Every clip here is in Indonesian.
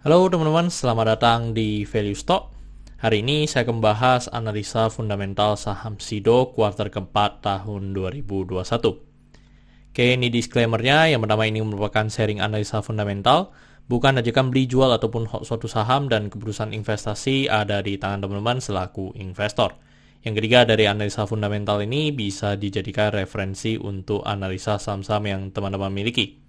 Halo teman-teman, selamat datang di Value Stock. Hari ini saya akan membahas analisa fundamental saham SIDO kuartal keempat tahun 2021. Oke, ini disclaimer-nya. Yang pertama, ini merupakan sharing analisa fundamental, bukan ajakan beli jual ataupun suatu saham, dan keputusan investasi ada di tangan teman-teman selaku investor. Yang ketiga, dari analisa fundamental ini bisa dijadikan referensi untuk analisa saham-saham yang teman-teman miliki.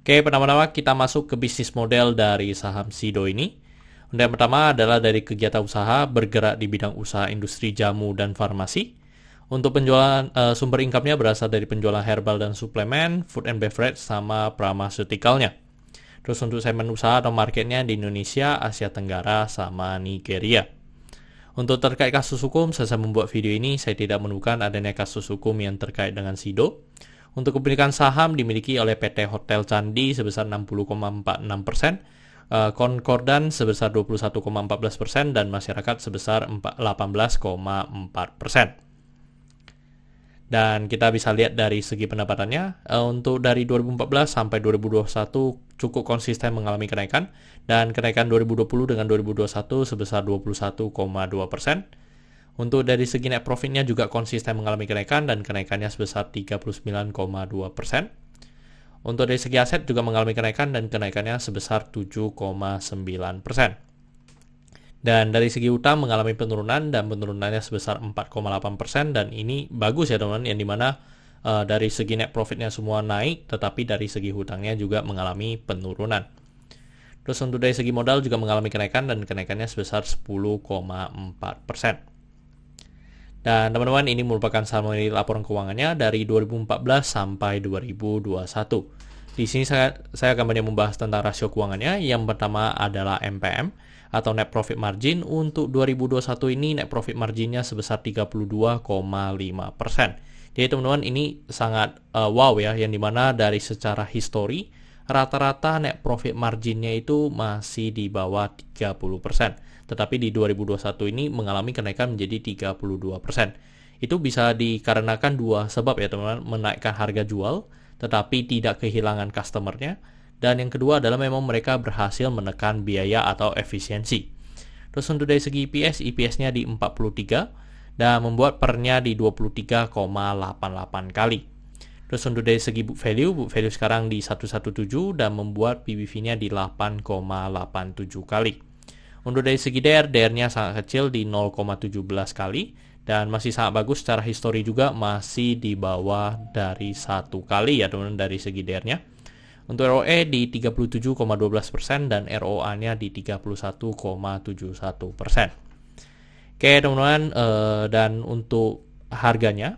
Oke, pertama-tama kita masuk ke bisnis model dari saham SIDO ini. Untuk yang pertama adalah dari kegiatan usaha bergerak di bidang usaha industri jamu dan farmasi. Untuk penjualan sumber income-nya berasal dari penjualan herbal dan suplemen, food and beverage, sama pharmaceuticalnya. Terus untuk segmen usaha atau marketnya di Indonesia, Asia Tenggara, sama Nigeria. Untuk terkait kasus hukum, saya membuat video ini, saya tidak menemukan adanya kasus hukum yang terkait dengan SIDO. Untuk kepemilikan saham dimiliki oleh PT Hotel Candi sebesar 60,46%, Concordan sebesar 21,14%, dan masyarakat sebesar 18,4%. Dan kita bisa lihat dari segi pendapatannya, untuk dari 2014 sampai 2021 cukup konsisten mengalami kenaikan, dan kenaikan 2020 dengan 2021 sebesar 21,2%. Untuk dari segi net profitnya juga konsisten mengalami kenaikan, dan kenaikannya sebesar 39,2%. Untuk dari segi aset juga mengalami kenaikan, dan kenaikannya sebesar 7,9%. Dan dari segi utang mengalami penurunan, dan penurunannya sebesar 4,8%, dan ini bagus ya teman-teman, yang dimana dari segi net profitnya semua naik, tetapi dari segi hutangnya juga mengalami penurunan. Terus untuk dari segi modal juga mengalami kenaikan, dan kenaikannya sebesar 10,4%. Dan teman-teman, ini merupakan summary laporan keuangannya dari 2014 sampai 2021. Di sini saya akan banyak membahas tentang rasio keuangannya. Yang pertama adalah NPM atau net profit margin. Untuk 2021 ini net profit marginnya sebesar 32,5%. Jadi teman-teman, ini sangat wow ya, yang dimana dari secara histori rata-rata net profit marginnya itu masih di bawah 30%. Tetapi di 2021 ini mengalami kenaikan menjadi 32%. Itu bisa dikarenakan dua sebab ya teman-teman, menaikkan harga jual tetapi tidak kehilangan customernya, dan yang kedua adalah memang mereka berhasil menekan biaya atau efisiensi. Terus untuk dari segi EPS-nya di 43 dan membuat pernya di 23,88 kali. Terus untuk dari segi book value sekarang di 117 dan membuat PBV-nya di 8,87 kali. Untuk dari segi DR-nya sangat kecil di 0,17 kali, dan masih sangat bagus secara histori juga, masih di bawah dari 1 kali ya teman-teman dari segi DR-nya. Untuk ROE di 37,12% dan ROA-nya di 31,71%. Oke teman-teman, dan untuk harganya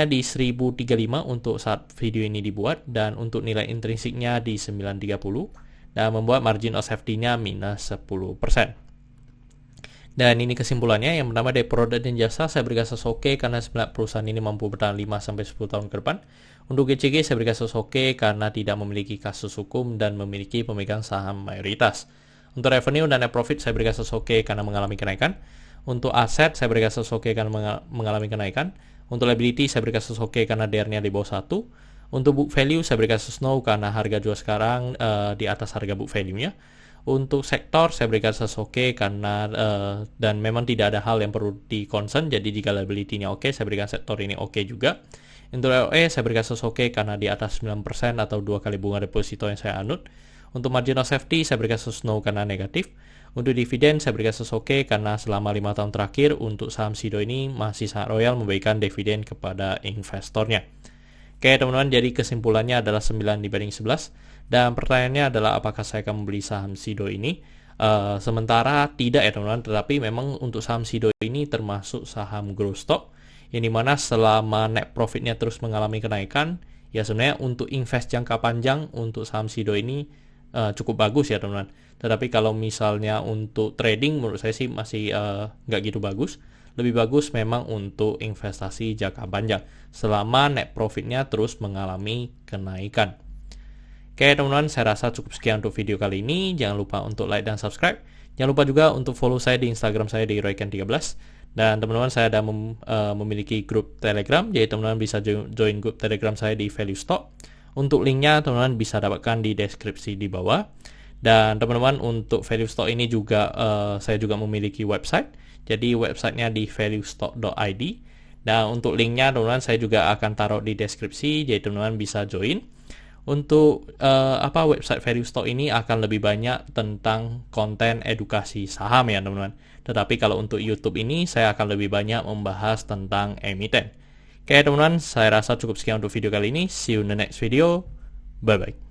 di 1035 untuk saat video ini dibuat, dan untuk nilai intrinsiknya di 930, dan membuat margin of safety-nya minus 10%. Dan ini kesimpulannya. Yang pertama, dari produk dan jasa saya berikan kasus oke karena sebenarnya perusahaan ini mampu bertahan 5-10 tahun ke depan. Untuk GCG saya berikan kasus oke karena tidak memiliki kasus hukum dan memiliki pemegang saham mayoritas. Untuk revenue dan net profit saya berikan kasus oke karena mengalami kenaikan. Untuk aset saya berikan kasus oke karena mengalami kenaikan. Untuk liability saya berikan kasus oke karena DR-nya di bawah 1. Untuk book value saya berikan kasus no karena harga jual sekarang di atas harga book value-nya. Untuk sektor saya berikan kasus oke karena dan memang tidak ada hal yang perlu di-concern, jadi jika liability-nya oke, saya berikan sektor ini oke juga. Untuk ROE saya berikan kasus oke karena di atas 9% atau 2 kali bunga deposito yang saya anut. Untuk margin of safety saya berikan kasus no karena negatif. Untuk dividen saya berikan kasus oke karena selama 5 tahun terakhir untuk saham SIDO ini masih sangat royal memberikan dividen kepada investornya. Oke teman-teman, jadi kesimpulannya adalah 9 dibanding 11. Dan pertanyaannya adalah apakah saya akan membeli saham SIDO ini? Sementara tidak ya teman-teman, tetapi memang untuk saham SIDO ini termasuk saham growth stock, yang dimana selama net profitnya terus mengalami kenaikan, ya sebenarnya untuk invest jangka panjang untuk saham SIDO ini cukup bagus ya teman-teman. Tetapi kalau misalnya untuk trading menurut saya sih masih nggak gitu bagus. Lebih bagus memang untuk investasi jangka panjang selama net profitnya terus mengalami kenaikan. Oke teman-teman, saya rasa cukup sekian untuk video kali ini. Jangan lupa untuk like dan subscribe. Jangan lupa juga untuk follow saya di Instagram saya di royken13. Dan teman-teman, saya ada memiliki grup Telegram, jadi teman-teman bisa join grup Telegram saya di Value Stock. Untuk linknya teman-teman bisa dapatkan di deskripsi di bawah. Dan teman-teman, untuk value stock ini juga saya juga memiliki website. Jadi websitenya di valuestock.id. Dan untuk linknya teman-teman saya juga akan taruh di deskripsi, jadi teman-teman bisa join. Untuk website value stock ini akan lebih banyak tentang konten edukasi saham ya teman-teman. Tetapi kalau untuk YouTube ini saya akan lebih banyak membahas tentang emiten. Oke teman-teman, saya rasa cukup sekian untuk video kali ini. See you in the next video. Bye bye.